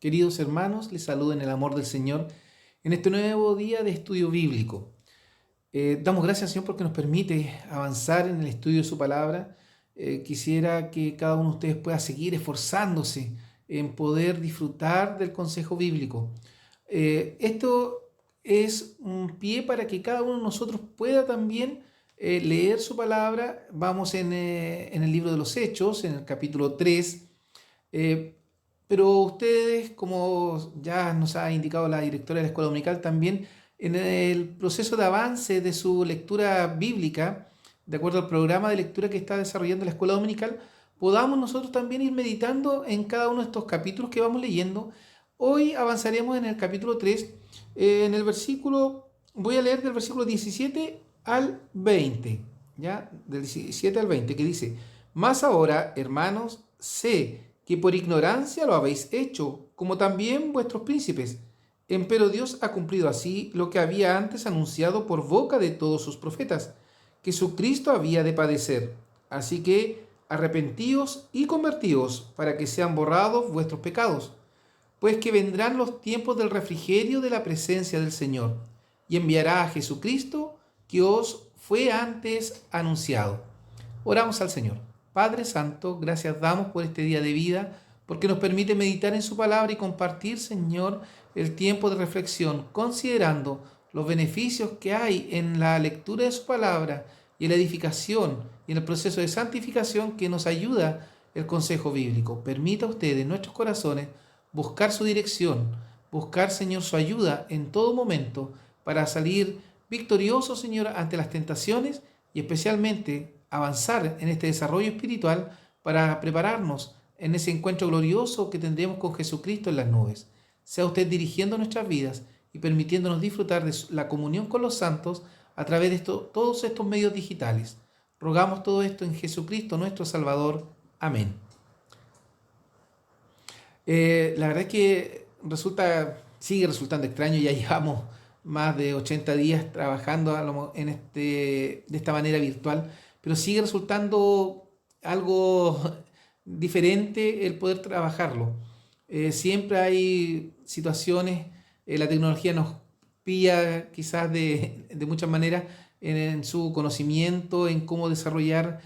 Queridos hermanos, les saludo en el amor del Señor en este nuevo día de estudio bíblico. Damos gracias al Señor porque nos permite avanzar en el estudio de su palabra. Quisiera que cada uno de ustedes pueda seguir esforzándose en poder disfrutar del consejo bíblico. Esto es un pie para que cada uno de nosotros pueda también leer su palabra. Vamos en el libro de los Hechos, en el capítulo 3. Pero ustedes, como ya nos ha indicado la directora de la Escuela Dominical, también en el proceso de avance de su lectura bíblica, de acuerdo al programa de lectura que está desarrollando la Escuela Dominical, podamos nosotros también ir meditando en cada uno de estos capítulos que vamos leyendo. Hoy avanzaremos en el capítulo 3, en el versículo, voy a leer del versículo 17 al 20, ¿ya? Del 17 al 20, que dice: Mas ahora, hermanos, sé que por ignorancia lo habéis hecho, como también vuestros príncipes. Empero Dios ha cumplido así lo que había antes anunciado por boca de todos sus profetas, que su Cristo había de padecer. Así que arrepentíos y convertíos, para que sean borrados vuestros pecados, pues que vendrán los tiempos del refrigerio de la presencia del Señor, y enviará a Jesucristo, que os fue antes anunciado. Oramos al Señor. Padre Santo, gracias damos por este día de vida, porque nos permite meditar en su palabra y compartir, Señor, el tiempo de reflexión, considerando los beneficios que hay en la lectura de su palabra y en la edificación y en el proceso de santificación que nos ayuda el consejo bíblico. Permita a usted en nuestros corazones buscar su dirección, buscar, Señor, su ayuda en todo momento para salir victoriosos, Señor, ante las tentaciones y especialmente avanzar en este desarrollo espiritual para prepararnos en ese encuentro glorioso que tendremos con Jesucristo en las nubes. Sea usted dirigiendo nuestras vidas y permitiéndonos disfrutar de la comunión con los santos a través de todos estos medios digitales. Rogamos todo esto en Jesucristo nuestro Salvador. Amén. La verdad es que sigue resultando extraño. Ya llevamos más de 80 días trabajando de esta manera virtual, pero sigue resultando algo diferente el poder trabajarlo. Siempre hay situaciones, la tecnología nos pilla quizás de muchas maneras en su conocimiento, en cómo desarrollar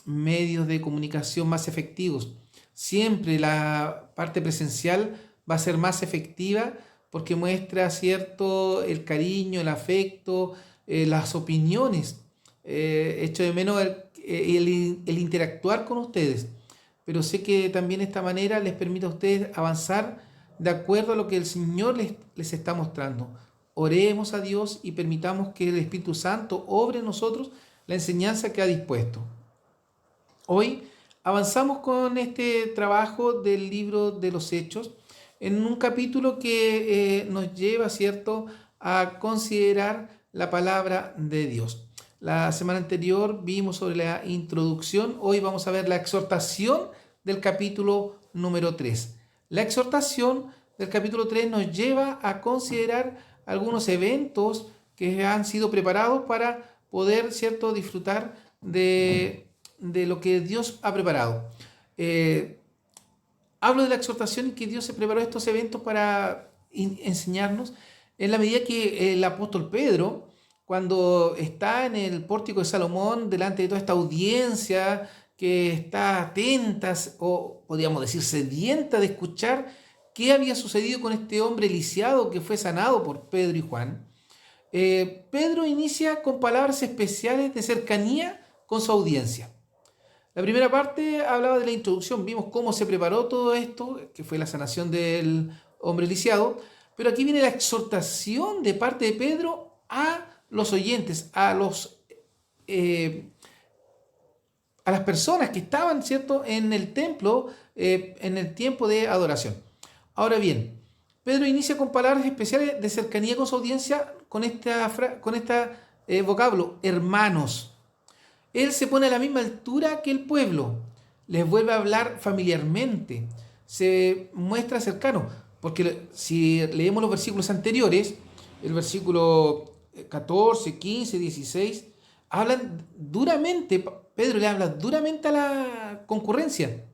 medios de comunicación más efectivos. Siempre la parte presencial va a ser más efectiva porque muestra, ¿cierto?, el cariño, el afecto, las opiniones. Echo de menos el interactuar con ustedes, pero sé que también de esta manera les permite a ustedes avanzar de acuerdo a lo que el Señor les está mostrando. Oremos a Dios y permitamos que el Espíritu Santo obre en nosotros la enseñanza que ha dispuesto. Hoy avanzamos con este trabajo del libro de los Hechos en un capítulo que nos lleva, ¿cierto?, a considerar la palabra de Dios. La semana anterior vimos sobre la introducción. Hoy vamos a ver la exhortación del capítulo número 3. La exhortación del capítulo 3 nos lleva a considerar algunos eventos que han sido preparados para poder, ¿cierto?, disfrutar de lo que Dios ha preparado. Hablo de la exhortación y que Dios se preparó estos eventos para enseñarnos en la medida que el apóstol Pedro, cuando está en el pórtico de Salomón, delante de toda esta audiencia que está atenta, o podríamos decir sedienta, de escuchar qué había sucedido con este hombre lisiado que fue sanado por Pedro y Juan, Pedro inicia con palabras especiales de cercanía con su audiencia. La primera parte hablaba de la introducción, vimos cómo se preparó todo esto, que fue la sanación del hombre lisiado, pero aquí viene la exhortación de parte de Pedro a los oyentes, a las personas que estaban, ¿cierto?, en el templo en el tiempo de adoración. Ahora bien, Pedro inicia con palabras especiales de cercanía con su audiencia, con esta vocablo, hermanos. Él se pone a la misma altura que el pueblo, les vuelve a hablar familiarmente, se muestra cercano, porque si leemos los versículos anteriores, el versículo 14, 15, 16, hablan duramente, Pedro le habla duramente a la concurrencia.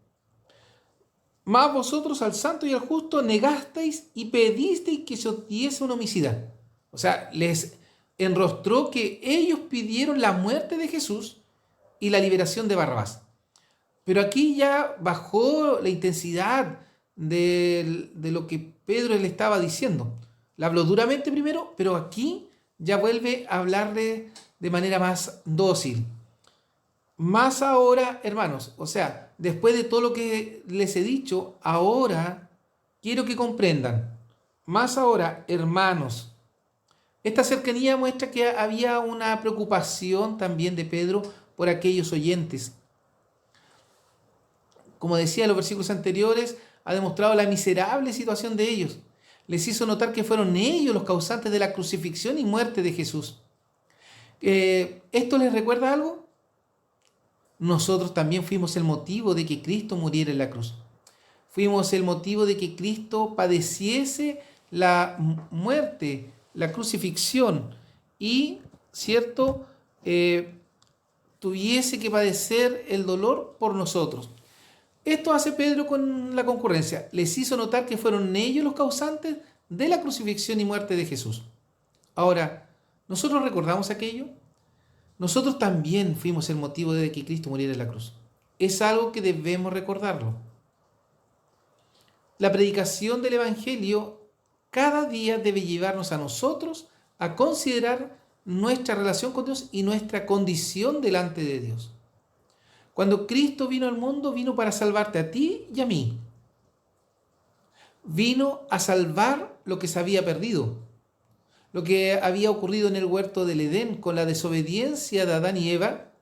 Mas vosotros al santo y al justo negasteis y pedisteis que se os diese un homicida. O sea, les enrostró que ellos pidieron la muerte de Jesús y la liberación de Barrabás. Pero aquí ya bajó la intensidad de lo que Pedro le estaba diciendo. Le habló duramente primero, pero aquí ya vuelve a hablarle de manera más dócil. Más ahora, hermanos, o sea, después de todo lo que les he dicho, ahora quiero que comprendan. Más ahora, hermanos, esta cercanía muestra que había una preocupación también de Pedro por aquellos oyentes. Como decía en los versículos anteriores, ha demostrado la miserable situación de ellos. Les hizo notar que fueron ellos los causantes de la crucifixión y muerte de Jesús. ¿Esto les recuerda algo? Nosotros también fuimos el motivo de que Cristo muriera en la cruz. Fuimos el motivo de que Cristo padeciese la muerte, la crucifixión y, ¿cierto?, tuviese que padecer el dolor por nosotros. Esto hace Pedro con la concurrencia. Les hizo notar que fueron ellos los causantes de la crucifixión y muerte de Jesús. Ahora, ¿nosotros recordamos aquello? Nosotros también fuimos el motivo de que Cristo muriera en la cruz. Es algo que debemos recordarlo. La predicación del Evangelio cada día debe llevarnos a nosotros a considerar nuestra relación con Dios y nuestra condición delante de Dios. Cuando Cristo vino al mundo, vino para salvarte a ti y a mí. Vino a salvar lo que se había perdido, lo que había ocurrido en el huerto del Edén con la desobediencia de Adán y Eva.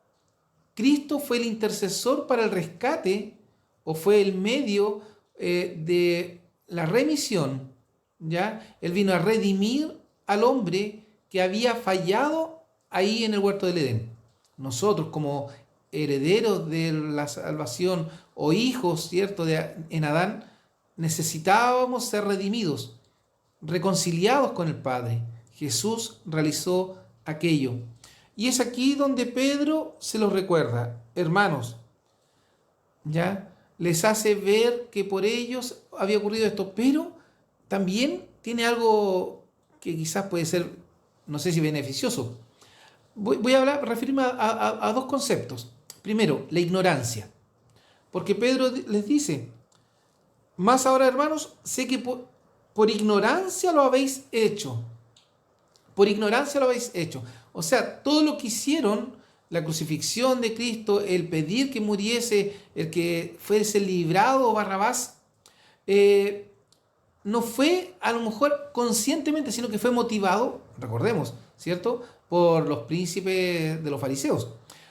Cristo fue el intercesor para el rescate, o fue el medio de la remisión, ¿ya? Él vino a redimir al hombre que había fallado ahí en el huerto del Edén. Nosotros, como herederos de la salvación o hijos, ¿cierto?, en Adán, necesitábamos ser redimidos, reconciliados con el Padre. Jesús realizó aquello. Y es aquí donde Pedro se los recuerda. Hermanos, ¿ya? Les hace ver que por ellos había ocurrido esto, pero también tiene algo que quizás puede ser, no sé si beneficioso. Voy a referirme a dos conceptos. Primero, la ignorancia. Porque Pedro les dice, más ahora, hermanos, sé que por ignorancia lo habéis hecho. Por ignorancia lo habéis hecho. O sea, todo lo que hicieron, la crucifixión de Cristo, el pedir que muriese, el que fuese librado Barrabás, no fue a lo mejor conscientemente, sino que fue motivado, recordemos, ¿cierto?, por los príncipes de los fariseos.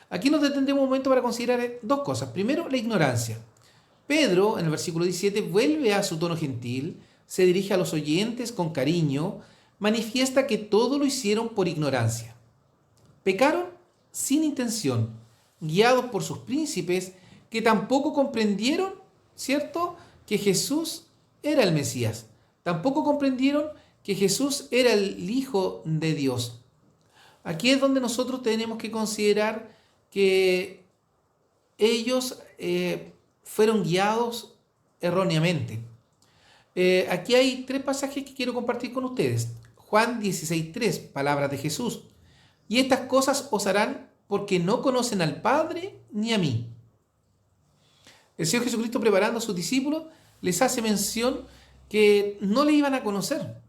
Aquí nos detendremos un momento para considerar dos cosas. Primero, la ignorancia. Pedro, en el versículo 17, vuelve a su tono gentil, se dirige a los oyentes con cariño, manifiesta que todo lo hicieron por ignorancia. Pecaron sin intención, guiados por sus príncipes que tampoco comprendieron, ¿cierto?, que Jesús era el Mesías. Tampoco comprendieron que Jesús era el Hijo de Dios. Aquí es donde nosotros tenemos que considerar que ellos fueron guiados erróneamente. Aquí hay tres pasajes que quiero compartir con ustedes. Juan 16:3, palabras de Jesús. Y estas cosas os harán porque no conocen al Padre ni a mí. El Señor Jesucristo, preparando a sus discípulos, les hace mención que no le iban a conocer,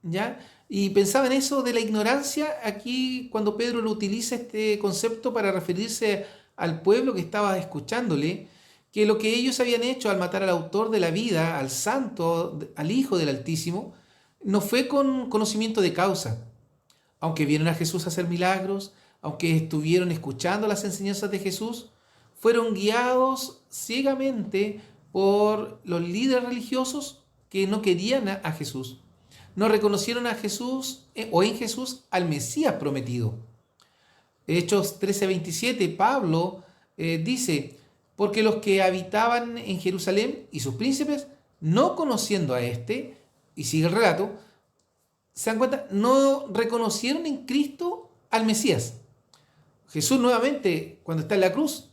¿ya? Y pensaba en eso de la ignorancia aquí cuando Pedro lo utiliza este concepto para referirse al pueblo que estaba escuchándole, que lo que ellos habían hecho al matar al autor de la vida, al santo, al Hijo del Altísimo, no fue con conocimiento de causa. Aunque vieron a Jesús hacer milagros, aunque estuvieron escuchando las enseñanzas de Jesús, fueron guiados ciegamente por los líderes religiosos que no querían a Jesús. No reconocieron a Jesús o en Jesús al Mesías prometido. Hechos 13:27, Pablo dice, porque los que habitaban en Jerusalén y sus príncipes, no conociendo a este, y sigue el relato, se dan cuenta, no reconocieron en Cristo al Mesías. Jesús nuevamente, cuando está en la cruz,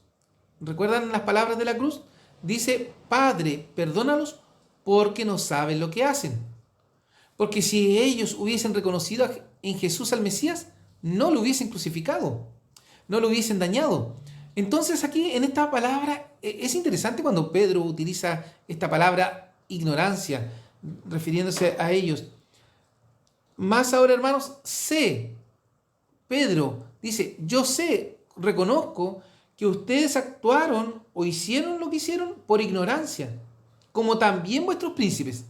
¿recuerdan las palabras de la cruz? Dice, Padre, perdónalos porque no saben lo que hacen. Porque si ellos hubiesen reconocido en Jesús al Mesías, no lo hubiesen crucificado, no lo hubiesen dañado. Entonces aquí en esta palabra es interesante cuando Pedro utiliza esta palabra ignorancia, refiriéndose a ellos. Más ahora, hermanos, sé, Pedro dice, yo sé, reconozco que ustedes actuaron o hicieron lo que hicieron por ignorancia, como también vuestros príncipes.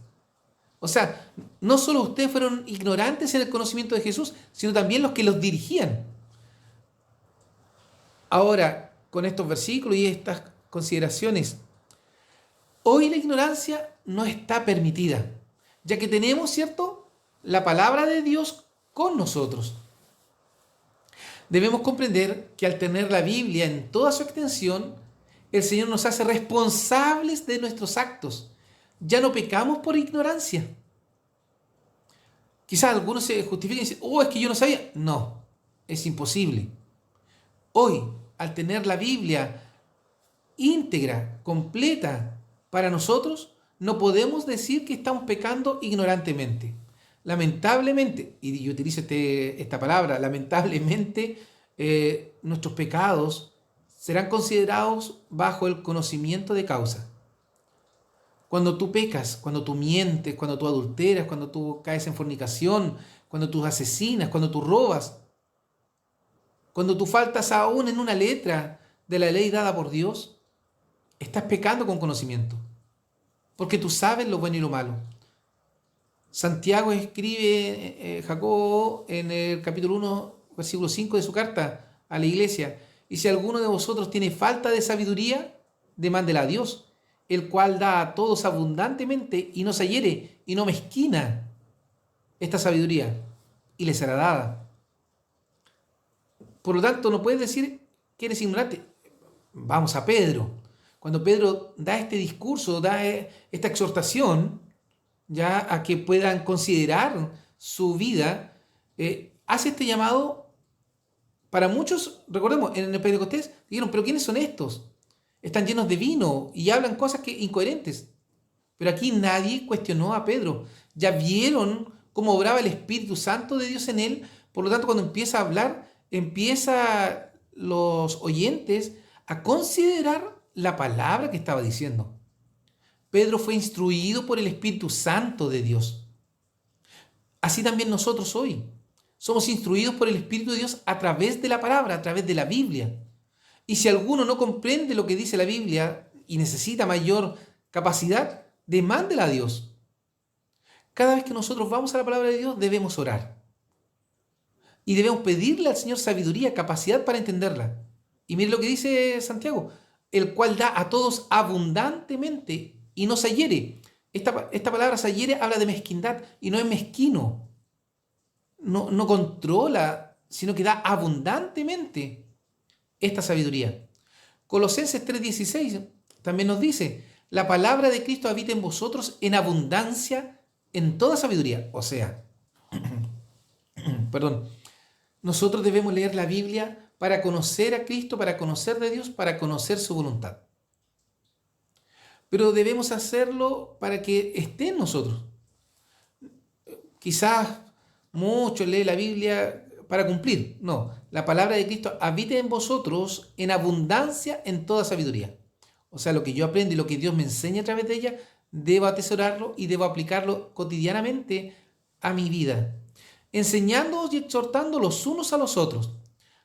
O sea, no solo ustedes fueron ignorantes en el conocimiento de Jesús, sino también los que los dirigían. Ahora, con estos versículos y estas consideraciones, hoy la ignorancia no está permitida, ya que tenemos, ¿cierto?, la palabra de Dios con nosotros. Debemos comprender que al tener la Biblia en toda su extensión, el Señor nos hace responsables de nuestros actos. Ya no pecamos por ignorancia. Quizás algunos se justifiquen y dicen, es que yo no sabía. No, es imposible. Hoy, al tener la Biblia íntegra, completa para nosotros, no podemos decir que estamos pecando ignorantemente. Lamentablemente, y yo utilizo esta palabra, lamentablemente, nuestros pecados serán considerados bajo el conocimiento de causa. Cuando tú pecas, cuando tú mientes, cuando tú adulteras, cuando tú caes en fornicación, cuando tú asesinas, cuando tú robas, cuando tú faltas aún en una letra de la ley dada por Dios, estás pecando con conocimiento, porque tú sabes lo bueno y lo malo. Santiago escribe, Jacobo, en el capítulo 1, versículo 5 de su carta a la iglesia, y si alguno de vosotros tiene falta de sabiduría, demándela a Dios, el cual da a todos abundantemente y no se hiere y no mezquina esta sabiduría, y le será dada. Por lo tanto, no puedes decir que eres ignorante. Vamos a Pedro. Cuando Pedro da este discurso, da esta exhortación, ya a que puedan considerar su vida, hace este llamado para muchos. Recordemos, en el Pentecostés dijeron, pero ¿quiénes son estos? Están llenos de vino y hablan cosas incoherentes. Pero aquí nadie cuestionó a Pedro. Ya vieron cómo obraba el Espíritu Santo de Dios en él. Por lo tanto, cuando empieza a hablar, empieza los oyentes a considerar la palabra que estaba diciendo. Pedro fue instruido por el Espíritu Santo de Dios. Así también nosotros hoy somos instruidos por el Espíritu de Dios a través de la palabra, a través de la Biblia. Y si alguno no comprende lo que dice la Biblia y necesita mayor capacidad, demándela a Dios. Cada vez que nosotros vamos a la palabra de Dios, debemos orar. Y debemos pedirle al Señor sabiduría, capacidad para entenderla. Y mire lo que dice Santiago, el cual da a todos abundantemente y no se hiere. Esta palabra se hiere habla de mezquindad y no es mezquino. No controla, sino que da abundantemente esta sabiduría. Colosenses 3:16 también nos dice, la palabra de Cristo habita en vosotros en abundancia en toda sabiduría. O sea, perdón, nosotros debemos leer la Biblia para conocer a Cristo, para conocer de Dios, para conocer su voluntad. Pero debemos hacerlo para que esté en nosotros. Quizás muchos leen la Biblia para cumplir. No, la palabra de Cristo habita en vosotros en abundancia en toda sabiduría. O sea, lo que yo aprendo y lo que Dios me enseña a través de ella, debo atesorarlo y debo aplicarlo cotidianamente a mi vida, enseñándoos y exhortando los unos a los otros.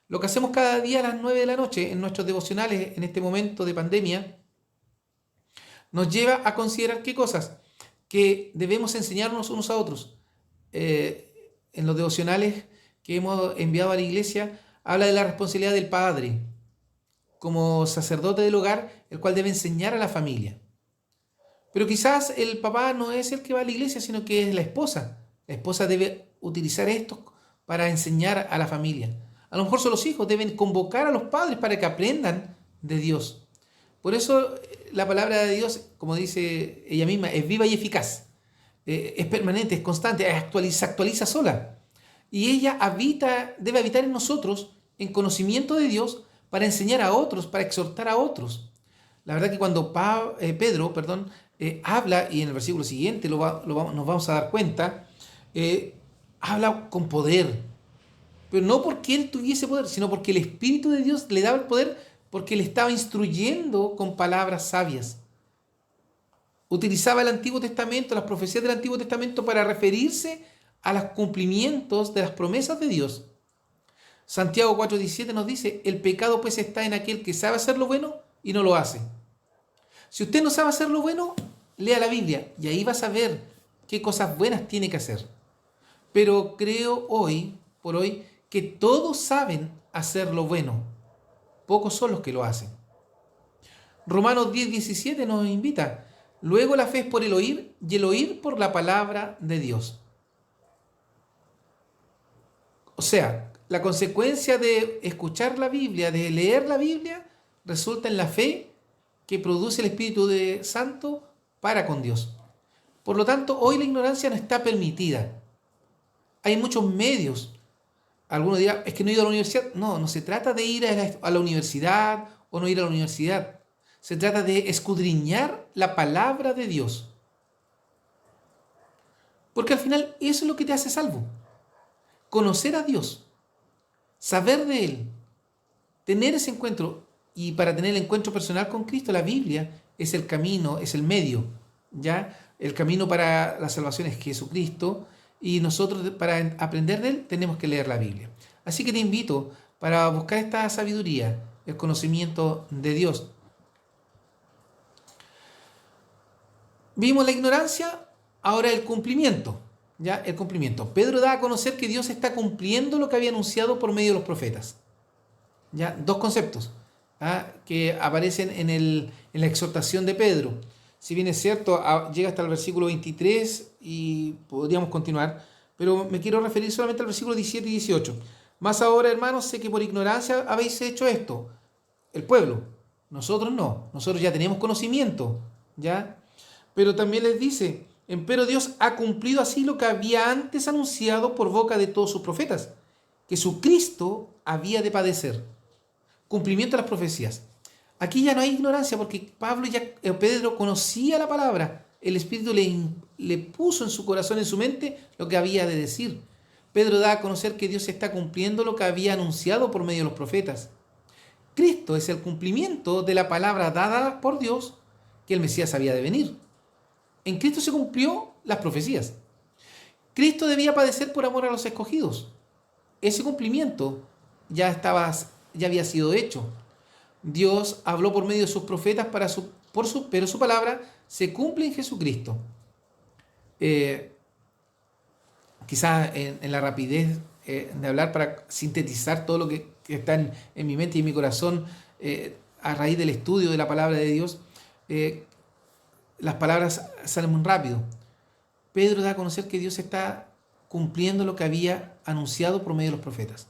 Lo que hacemos cada día a las 9 de la noche en nuestros devocionales en este momento de pandemia, nos lleva a considerar qué cosas, que debemos enseñarnos unos a otros. En los devocionales que hemos enviado a la iglesia, habla de la responsabilidad del padre como sacerdote del hogar, el cual debe enseñar a la familia. Pero quizás el papá no es el que va a la iglesia, sino que es la esposa. La esposa debe utilizar esto para enseñar a la familia. A lo mejor son los hijos, deben convocar a los padres para que aprendan de Dios. Por eso la palabra de Dios, como dice ella misma, es viva y eficaz. Es permanente, es constante, se actualiza sola. Y ella debe habitar en nosotros en conocimiento de Dios para enseñar a otros, para exhortar a otros. La verdad que cuando Pedro, habla, y en el versículo siguiente nos vamos a dar cuenta, habla con poder, pero no porque él tuviese poder, sino porque el Espíritu de Dios le daba el poder, porque le estaba instruyendo con palabras sabias. Utilizaba el Antiguo Testamento, las profecías del Antiguo Testamento para referirse a los cumplimientos de las promesas de Dios. Santiago 4:17 nos dice, el pecado pues está en aquel que sabe hacer lo bueno y no lo hace. Si usted no sabe hacer lo bueno, lea la Biblia y ahí va a saber qué cosas buenas tiene que hacer. Pero creo por hoy, que todos saben hacer lo bueno. Pocos son los que lo hacen. Romanos 10:17 nos invita. Luego la fe es por el oír y el oír por la palabra de Dios. O sea, la consecuencia de escuchar la Biblia, de leer la Biblia, resulta en la fe que produce el Espíritu Santo para con Dios. Por lo tanto, hoy la ignorancia no está permitida. Hay muchos medios. Algunos dirán, es que no he ido a la universidad. No, no se trata de ir a la universidad o no ir a la universidad. Se trata de escudriñar la palabra de Dios. Porque al final eso es lo que te hace salvo. Conocer a Dios, saber de Él, tener ese encuentro. Y para tener el encuentro personal con Cristo, la Biblia es el camino, es el medio. ¿Ya? El camino para la salvación es Jesucristo. Y nosotros para aprender de Él tenemos que leer la Biblia. Así que te invito para buscar esta sabiduría, el conocimiento de Dios. Vimos la ignorancia, ahora el cumplimiento. ¿Ya? El cumplimiento. Pedro da a conocer que Dios está cumpliendo lo que había anunciado por medio de los profetas. ¿Ya? Dos conceptos que aparecen en la exhortación de Pedro. Si bien es cierto, llega hasta el versículo 23 y podríamos continuar, pero me quiero referir solamente al versículo 17 y 18. Más ahora, hermanos, sé que por ignorancia habéis hecho esto. El pueblo. Nosotros no. Nosotros ya tenemos conocimiento. ¿Ya? Pero también les dice, empero Dios ha cumplido así lo que había antes anunciado por boca de todos sus profetas, que su Cristo había de padecer. Cumplimiento de las profecías. Aquí ya no hay ignorancia porque Pedro conocía la palabra. El Espíritu le puso en su corazón, en su mente, lo que había de decir. Pedro da a conocer que Dios está cumpliendo lo que había anunciado por medio de los profetas. Cristo es el cumplimiento de la palabra dada por Dios que el Mesías había de venir. En Cristo se cumplió las profecías. Cristo debía padecer por amor a los escogidos. Ese cumplimiento ya había sido hecho. Dios habló por medio de sus profetas pero su palabra se cumple en Jesucristo. Quizás en la rapidez de hablar para sintetizar todo lo que está en mi mente y en mi corazón a raíz del estudio de la palabra de Dios, las palabras salen muy rápido. Pedro da a conocer que Dios está cumpliendo lo que había anunciado por medio de los profetas.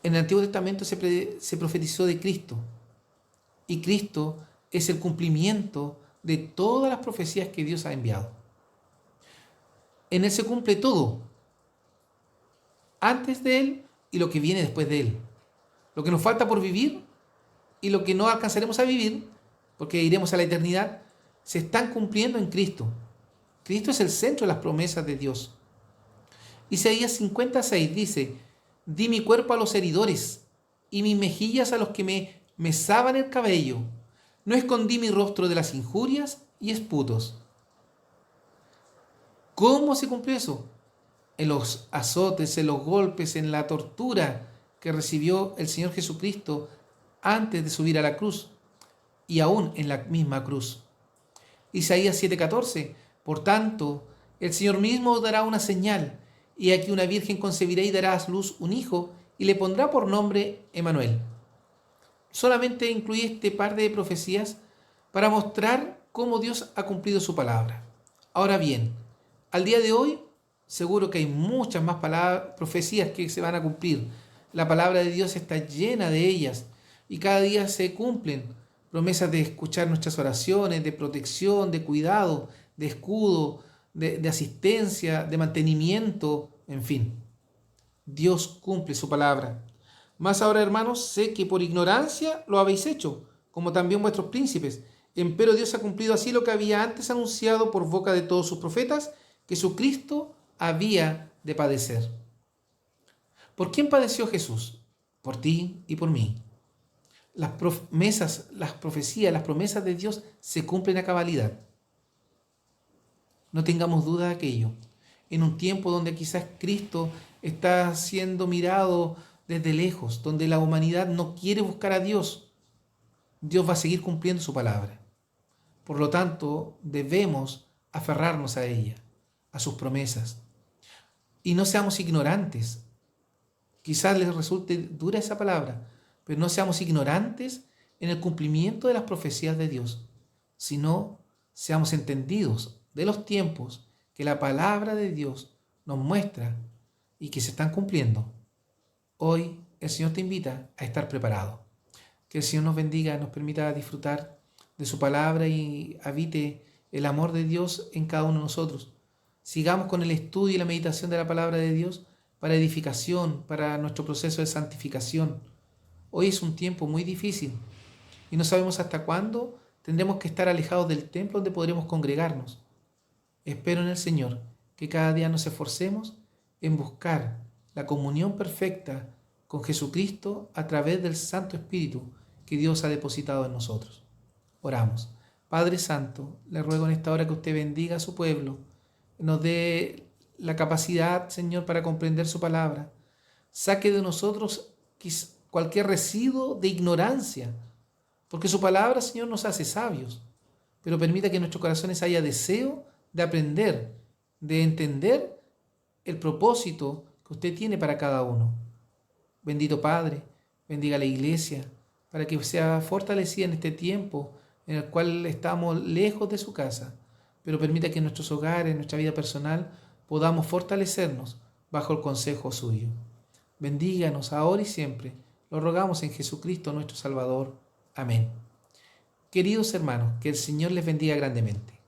En el Antiguo Testamento se profetizó de Cristo. Y Cristo es el cumplimiento de todas las profecías que Dios ha enviado. En Él se cumple todo. Antes de Él y lo que viene después de Él. Lo que nos falta por vivir y lo que no alcanzaremos a vivir, porque iremos a la eternidad, se están cumpliendo en Cristo. Cristo es el centro de las promesas de Dios. Isaías 56 dice, di mi cuerpo a los heridores y mis mejillas a los que me mesaban el cabello. No escondí mi rostro de las injurias y esputos. ¿Cómo se cumplió eso? En los azotes, en los golpes, en la tortura que recibió el Señor Jesucristo antes de subir a la cruz y aún en la misma cruz. Isaías 7:14, por tanto, el Señor mismo os dará una señal, y aquí una virgen concebirá y dará a luz un hijo, y le pondrá por nombre Emmanuel. Solamente incluí este par de profecías para mostrar cómo Dios ha cumplido su palabra. Ahora bien, al día de hoy, seguro que hay muchas más profecías que se van a cumplir. La palabra de Dios está llena de ellas, y cada día se cumplen promesas de escuchar nuestras oraciones, de protección, de cuidado, de escudo, de asistencia, de mantenimiento, en fin. Dios cumple su palabra. Más ahora, hermanos, sé que por ignorancia lo habéis hecho, como también vuestros príncipes. Empero Dios ha cumplido así lo que había antes anunciado por boca de todos sus profetas, que su Cristo había de padecer. ¿Por quién padeció Jesús? Por ti y por mí. Las promesas, las profecías, las promesas de Dios se cumplen a cabalidad. No tengamos duda de aquello. En un tiempo donde quizás Cristo está siendo mirado desde lejos, donde la humanidad no quiere buscar a Dios, Dios va a seguir cumpliendo su palabra. Por lo tanto, debemos aferrarnos a ella, a sus promesas. Y no seamos ignorantes. Quizás les resulte dura esa palabra, pero no seamos ignorantes en el cumplimiento de las profecías de Dios, sino seamos entendidos de los tiempos que la palabra de Dios nos muestra y que se están cumpliendo. Hoy el Señor te invita a estar preparado. Que el Señor nos bendiga, nos permita disfrutar de su palabra y habite el amor de Dios en cada uno de nosotros. Sigamos con el estudio y la meditación de la palabra de Dios para edificación, para nuestro proceso de santificación. Hoy es un tiempo muy difícil y no sabemos hasta cuándo tendremos que estar alejados del templo donde podremos congregarnos. Espero en el Señor que cada día nos esforcemos en buscar la comunión perfecta con Jesucristo a través del Santo Espíritu que Dios ha depositado en nosotros. Oramos. Padre Santo, le ruego en esta hora que usted bendiga a su pueblo, nos dé la capacidad, Señor, para comprender su palabra. Saque de nosotros cualquier residuo de ignorancia, porque su palabra, Señor, nos hace sabios, pero permita que en nuestros corazones haya deseo de aprender, de entender el propósito que usted tiene para cada uno. Bendito Padre, bendiga a la iglesia, para que sea fortalecida en este tiempo en el cual estamos lejos de su casa, pero permita que en nuestros hogares, en nuestra vida personal, podamos fortalecernos bajo el consejo suyo. Bendíganos ahora y siempre. Lo rogamos en Jesucristo nuestro Salvador. Amén. Queridos hermanos, que el Señor les bendiga grandemente.